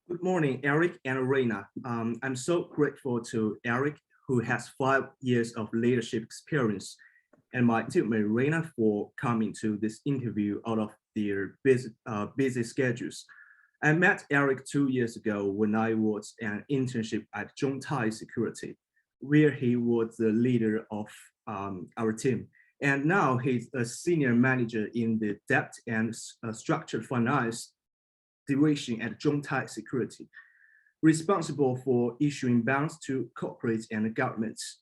Good morning, Eric and Reina. I'm so grateful to Eric, who has 5 years of leadership experience, and my teammate Reina for coming to this interview out of their busy schedules. I met Eric 2 years ago when I was an internship at Zhongtai Security, where he was the leader of our team. And now he's a senior manager in the debt and structured finance division at Zhongtai Security, responsible for issuing bonds to corporates and governments.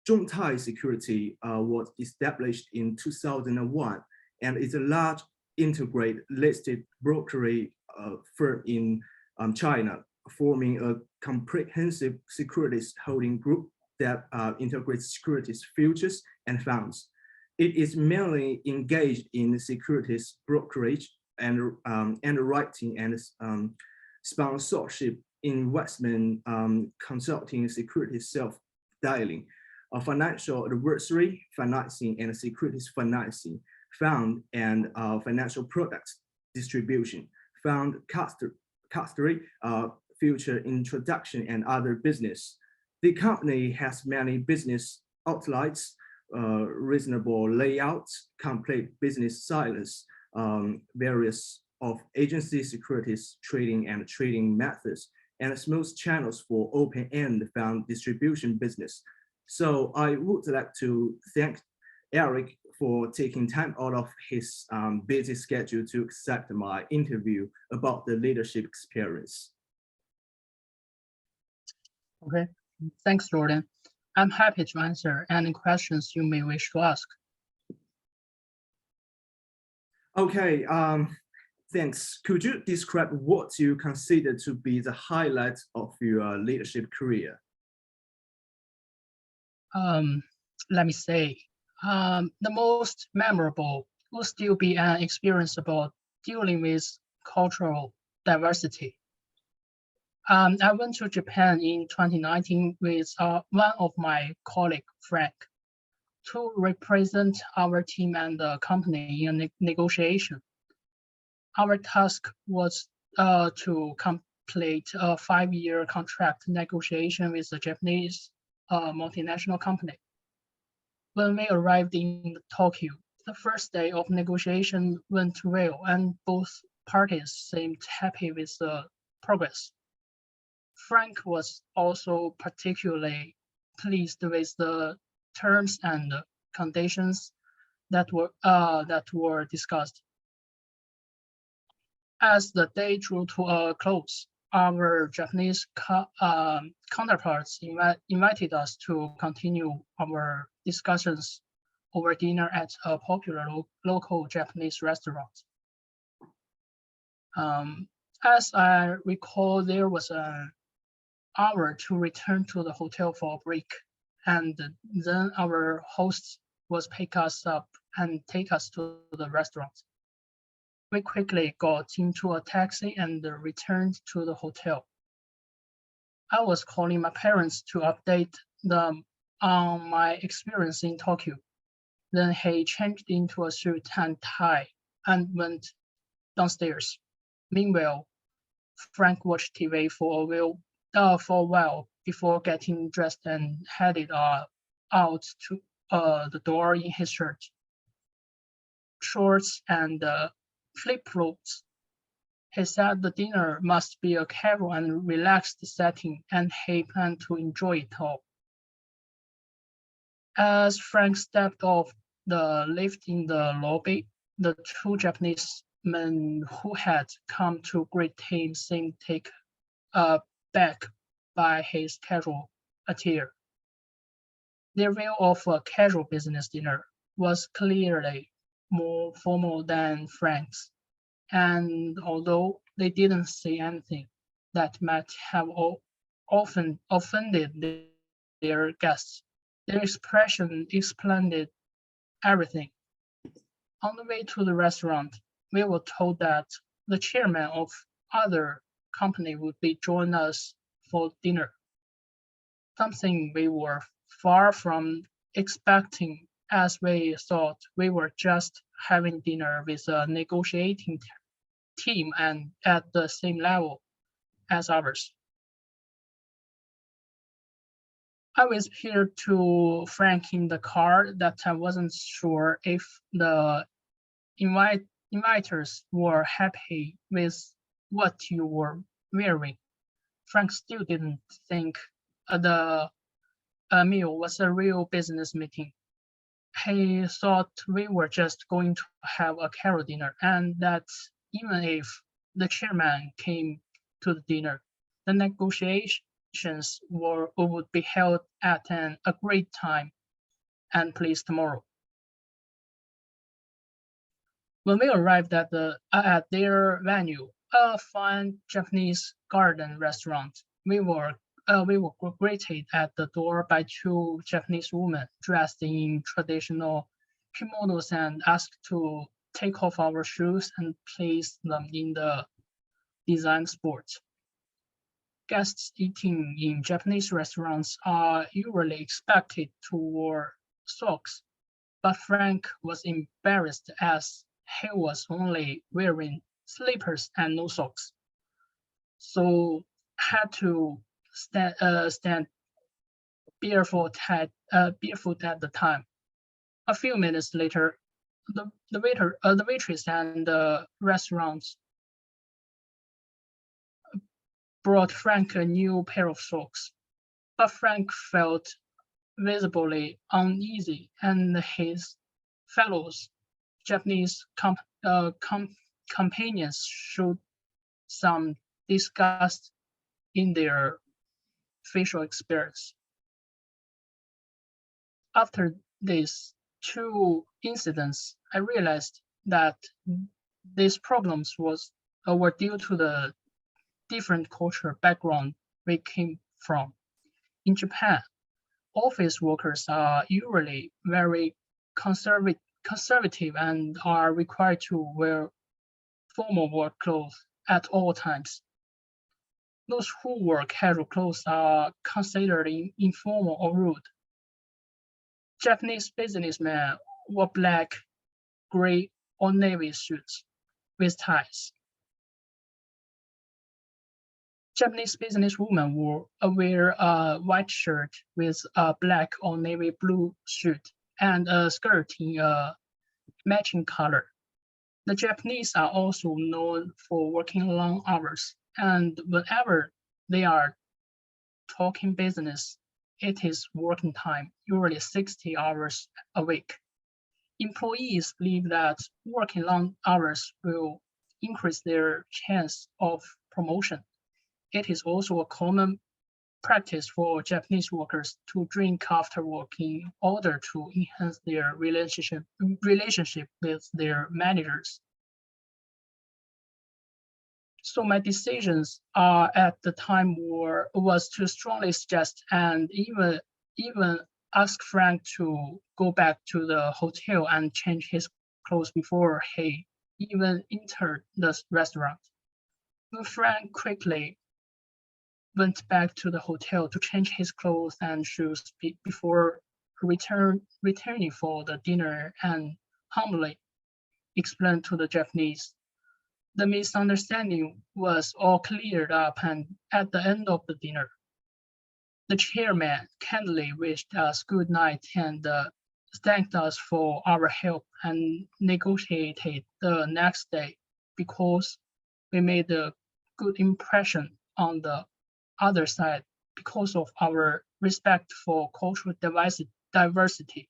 Zhongtai Security was established in 2001 and is a large integrated listed brokerage firm in China, forming a comprehensive securities holding group that integrates securities futures and funds. It is mainly engaged in securities brokerage and underwriting and sponsorship, investment consulting, securities self-dialing, financial advisory, financing and securities financing, fund and financial products distribution, fund custody, future introduction, and other business. The company has many business outlets, reasonable layouts, complete business silos, various of agency securities trading and trading methods, and smooth channels for open-end fund distribution business. So I would like to thank Eric for taking time out of his busy schedule to accept my interview about the leadership experience. Okay, thanks, Jordan. I'm happy to answer any questions you may wish to ask. Okay, thanks. Could you describe what you consider to be the highlights of your leadership career? Let me say, the most memorable will still be an experience about dealing with cultural diversity. I went to Japan in 2019 with one of my colleague, Frank, to represent our team and the company in a negotiation. Our task was to complete a 5-year contract negotiation with a Japanese multinational company. When we arrived in Tokyo, the first day of negotiation went well and both parties seemed happy with the progress. Frank was also particularly pleased with the terms and conditions that were discussed. As the day drew to a close, our Japanese counterparts invited us to continue our discussions over dinner at a popular local Japanese restaurant. As I recall, there was an hour to return to the hotel for a break, and then our host was pick us up and take us to the restaurant. We quickly got into a taxi and returned to the hotel. I was calling my parents to update them on my experience in Tokyo. Then he changed into a suit and tie and went downstairs. Meanwhile, Frank watched TV for a while before getting dressed and headed out to the door in his shirt, shorts, and flip-flops. He said the dinner must be a casual and relaxed setting, and he planned to enjoy it all. As Frank stepped off the lift in the lobby, the two Japanese men who had come to greet him seemed taken aback by his casual attire. Their view of a casual business dinner was clearly more formal than Frank's, and although they didn't say anything that might have often offended their guests, their expression explained everything. On the way to the restaurant, we were told that the chairman of other company would be joining us for dinner, something we were far from expecting, as we thought we were just having dinner with a negotiating team and at the same level as ours. I was here to Frank in the car that I wasn't sure if the inviters were happy with what you were wearing. Frank still didn't think the meal was a real business meeting. He thought we were just going to have a carol dinner, and that even if the chairman came to the dinner, the negotiations would be held at an agreed time and place tomorrow. When we arrived at their venue, a fine Japanese garden restaurant, we were greeted at the door by two Japanese women dressed in traditional kimonos and asked to take off our shoes and place them in the design sports. Guests eating in Japanese restaurants are usually expected to wear socks, but Frank was embarrassed as he was only wearing slippers and no socks, so had to stand barefoot at the time. A few minutes later, the waitress and the restaurants brought Frank a new pair of socks, but Frank felt visibly uneasy, and his fellows Japanese companions showed some disgust in their facial experience. After these two incidents, I realized that these problems were due to the different cultural background we came from. In Japan, office workers are usually very conservative and are required to wear formal work clothes at all times. Those who wear casual clothes are considered informal or rude. Japanese businessmen wore black, gray, or navy suits with ties. Japanese businesswomen wear a white shirt with a black or navy blue suit and a skirt in a matching color. The Japanese are also known for working long hours, and whenever they are talking business, it is working time, usually 60 hours a week. Employees believe that working long hours will increase their chance of promotion. It is also a common practice for Japanese workers to drink after work in order to enhance their relationship with their managers. So my decisions at the time was to strongly suggest and even ask Frank to go back to the hotel and change his clothes before he even entered the restaurant. Frank quickly went back to the hotel to change his clothes and shoes before returning for the dinner and humbly explained to the Japanese. The misunderstanding was all cleared up, and at the end of the dinner, the chairman kindly wished us good night and thanked us for our help and negotiated the next day because we made a good impression on the other side because of our respect for cultural diversity.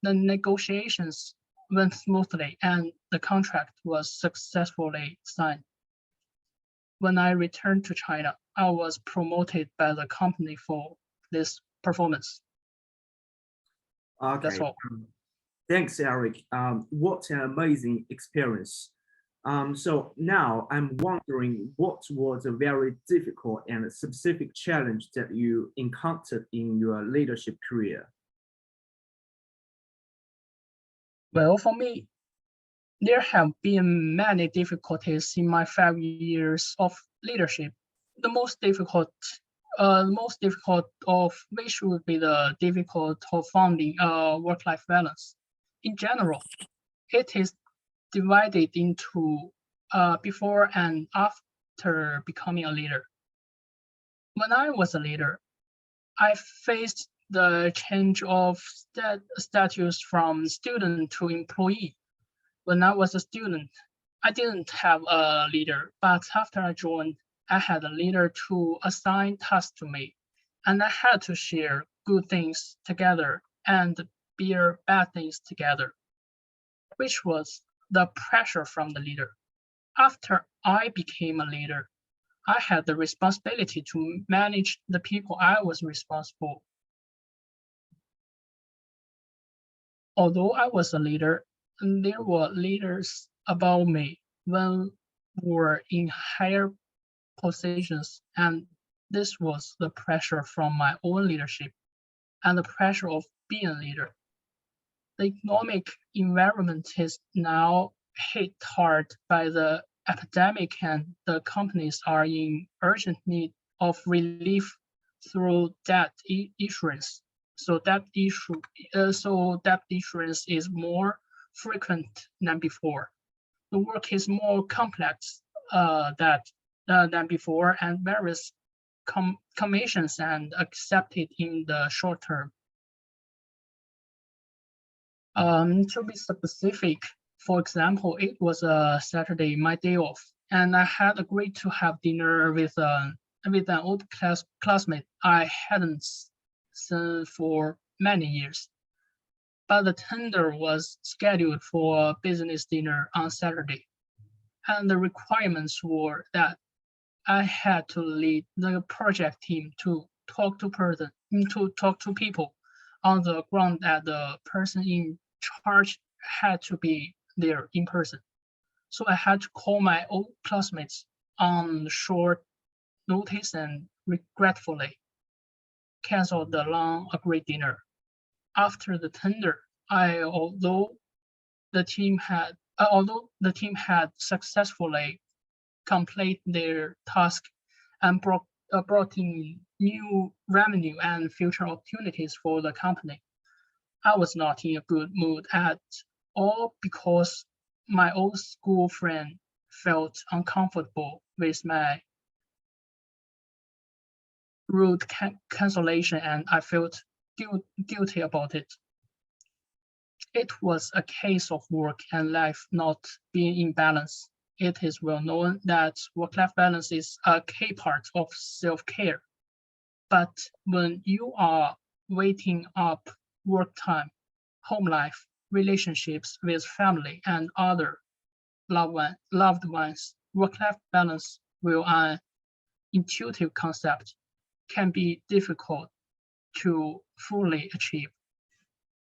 The negotiations went smoothly and the contract was successfully signed. When I returned to China, I was promoted by the company for this performance. Okay. That's all. Thanks, Eric. What an amazing experience. So now I'm wondering what was a very difficult and specific challenge that you encountered in your leadership career? Well, for me, there have been many difficulties in my 5 years of leadership. The most difficult of which would be the difficult of finding a work-life balance. In general, it is divided into before and after becoming a leader. When I was a leader, I faced the change of status from student to employee. When I was a student, I didn't have a leader, but after I joined, I had a leader to assign tasks to me, and I had to share good things together and bear bad things together, which was the pressure from the leader. After I became a leader, I had the responsibility to manage the people I was responsible. Although I was a leader, there were leaders above me when were in higher positions, and this was the pressure from my own leadership and the pressure of being a leader. The economic environment is now hit hard by the epidemic, and the companies are in urgent need of relief through debt issuance. So debt issuance is more frequent than before. The work is more complex than before, and various commissions and accepted in the short term. To be specific, for example, it was a Saturday, my day off, and I had agreed to have dinner with an old classmate I hadn't seen for many years. But the tender was scheduled for a business dinner on Saturday, and the requirements were that I had to lead the project team to talk to people on the ground that the person in charge had to be there in person. So I had to call my old classmates on short notice and regretfully cancel the long agreed dinner. After the tender, although the team had successfully completed their task and brought in new revenue and future opportunities for the company, I was not in a good mood at all because my old school friend felt uncomfortable with my rude cancellation, and I felt guilty about it. It was a case of work and life not being in balance. It is well known that work-life balance is a key part of self-care. But when you are weighting up work time, home life, relationships with family and other loved ones, work-life balance, will an intuitive concept, can be difficult to fully achieve.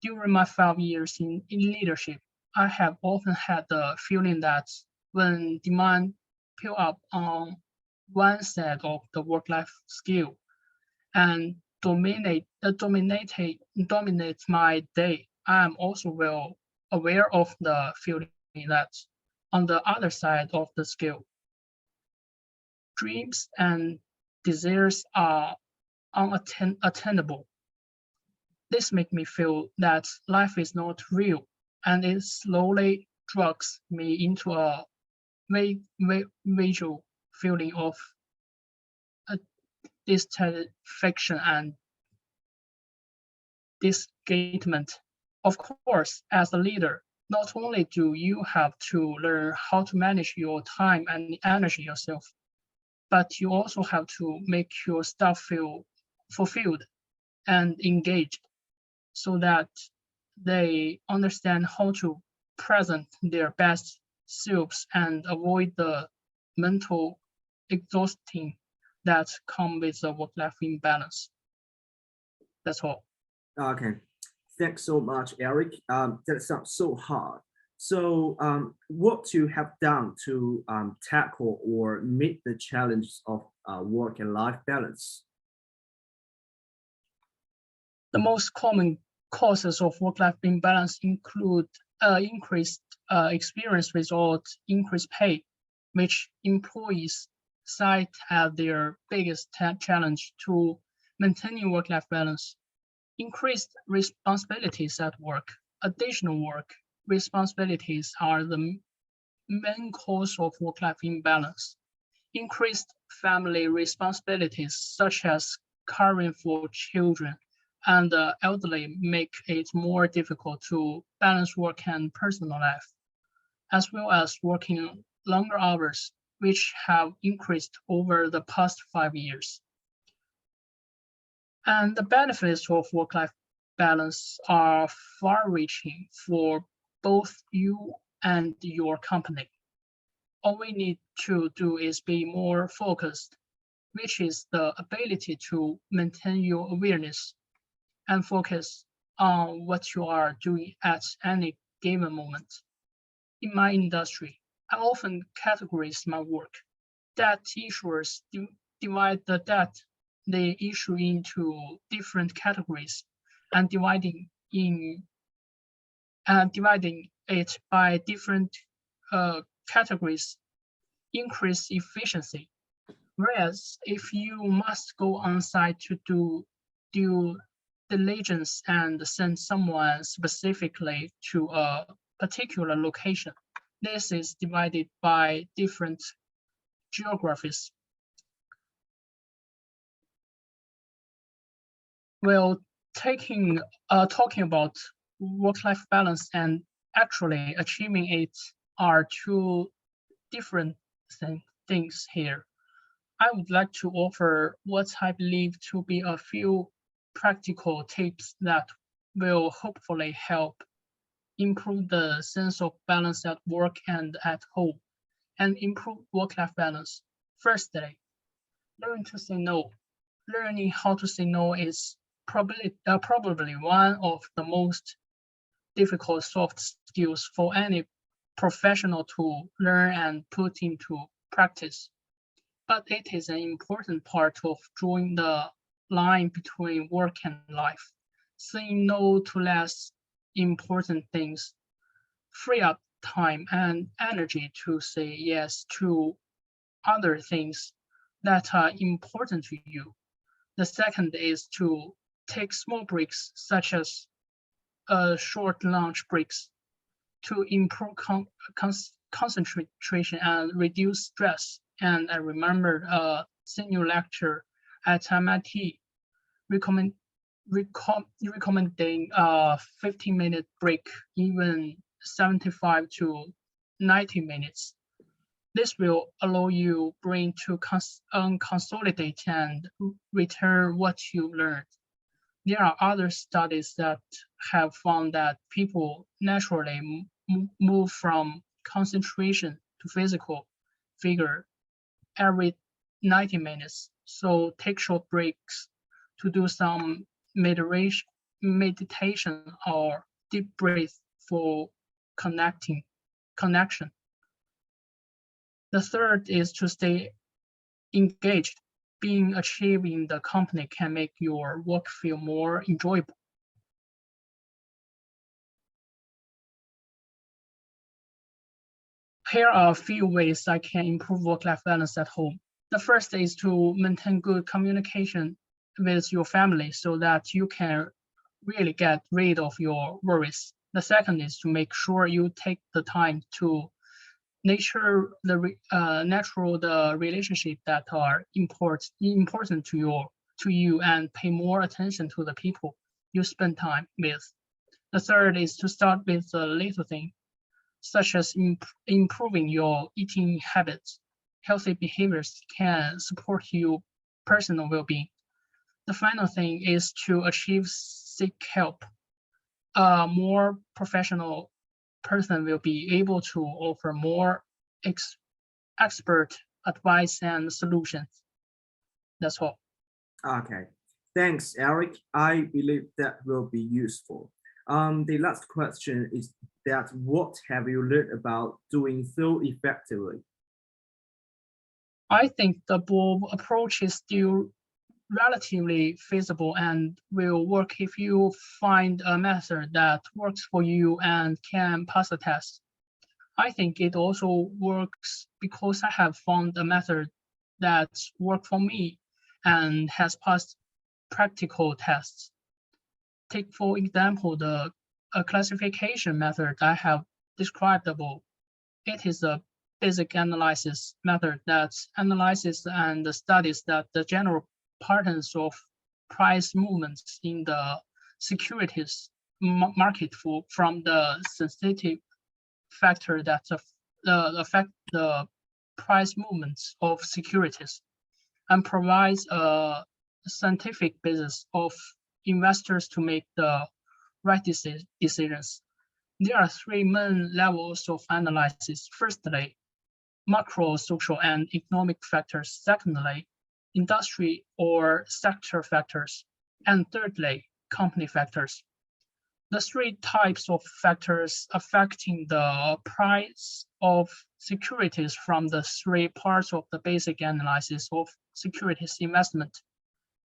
During my 5 years in leadership, I have often had the feeling that when demand pile up on one side of the work-life scale and dominates my day, I am also well aware of the feeling that on the other side of the scale, dreams and desires are unattainable. This makes me feel that life is not real, and it slowly drags me into a visual feeling of dissatisfaction and disengagement. Of course, as a leader, not only do you have to learn how to manage your time and energy yourself, but you also have to make your staff feel fulfilled and engaged so that they understand how to present their best selves and avoid the mental exhausting that come with the work-life imbalance. That's all. Okay, thanks so much, Eric. That sounds so hard. So what you have done to tackle or meet the challenges of work and life balance? The most common causes of work-life imbalance include increased experience without increased pay, which employees cite as their biggest challenge to maintaining work-life balance. Increased responsibilities at work, additional work responsibilities are the main cause of work-life imbalance. Increased family responsibilities such as caring for children and the elderly make it more difficult to balance work and personal life, as well as working longer hours, which have increased over the past 5 years. And the benefits of work-life balance are far-reaching for both you and your company. All we need to do is be more focused, which is the ability to maintain your awareness and focus on what you are doing at any given moment. In my industry, I often categorize my work. Debt issuers divide the issue into different categories and dividing it by different categories increase efficiency. Whereas if you must go on site to do due diligence and send someone specifically to a particular location, this is divided by different geographies. Well, talking about work-life balance and actually achieving it are two different things here. I would like to offer what I believe to be a few practical tips that will hopefully help improve the sense of balance at work and at home, and improve work-life balance. Firstly, learn to say no. Learning how to say no is probably one of the most difficult soft skills for any professional to learn and put into practice. But it is an important part of drawing the line between work and life. Saying no to less important things free up time and energy to say yes to other things that are important to you. The second is to take small breaks, such as short lunch breaks, to improve concentration and reduce stress. And I remember a senior lecturer at MIT recommending a 15-minute break, even 75 to 90 minutes. This will allow you brain to consolidate and return what you learned. There are other studies that have found that people naturally move from concentration to physical vigor every 90 minutes. So take short breaks to do some meditation or deep breath for connection. The third is to stay engaged. Being achieved in the company can make your work feel more enjoyable. Here are a few ways I can improve work-life balance at home. The first is to maintain good communication with your family so that you can really get rid of your worries. The second is to make sure you take the time to nurture the relationship that are important to you and pay more attention to the people you spend time with. The third is to start with the little thing, such as improving your eating habits. Healthy behaviors can support your personal well-being. The final thing is to seek help. A more professional person will be able to offer more expert advice and solutions. That's all. Okay, thanks, Eric. I believe that will be useful. The last question is that what have you learned about doing so effectively? I think the above approach is still relatively feasible and will work if you find a method that works for you and can pass the test. I think it also works because I have found a method that worked for me and has passed practical tests. Take, for example, the classification method I have described above. It is a basic analysis method that analyzes and studies that the general patterns of price movements in the securities market from the sensitive factor that affect the price movements of securities, and provides a scientific basis of investors to make the right decisions. There are three main levels of analysis. Firstly, macro, social, and economic factors. Secondly, industry or sector factors. And thirdly, company factors. The three types of factors affecting the price of securities from the three parts of the basic analysis of securities investment,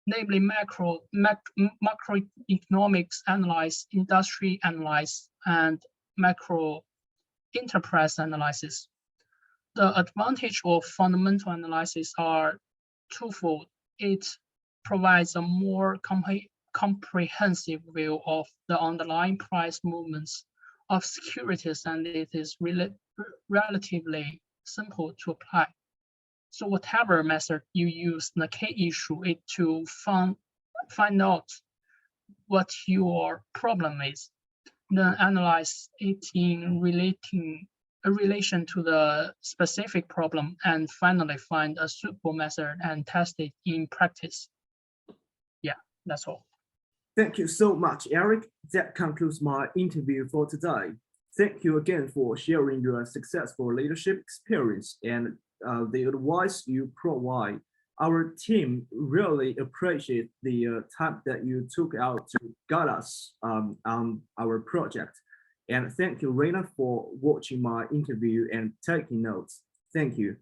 namely macroeconomics analysis, industry analysis, and macro enterprise analysis. The advantage of fundamental analysis are twofold. It provides a more comprehensive view of the underlying price movements of securities, and it is relatively simple to apply. So whatever method you use, the key issue is to find out what your problem is, then analyze it in relation to the specific problem, and finally find a suitable method and test it in practice. Yeah, that's all. Thank you so much, Eric. That concludes my interview for today. Thank you again for sharing your successful leadership experience and the advice you provide. Our team really appreciate the time that you took out to guide us on our project. And thank you, Reina, for watching my interview and taking notes. Thank you.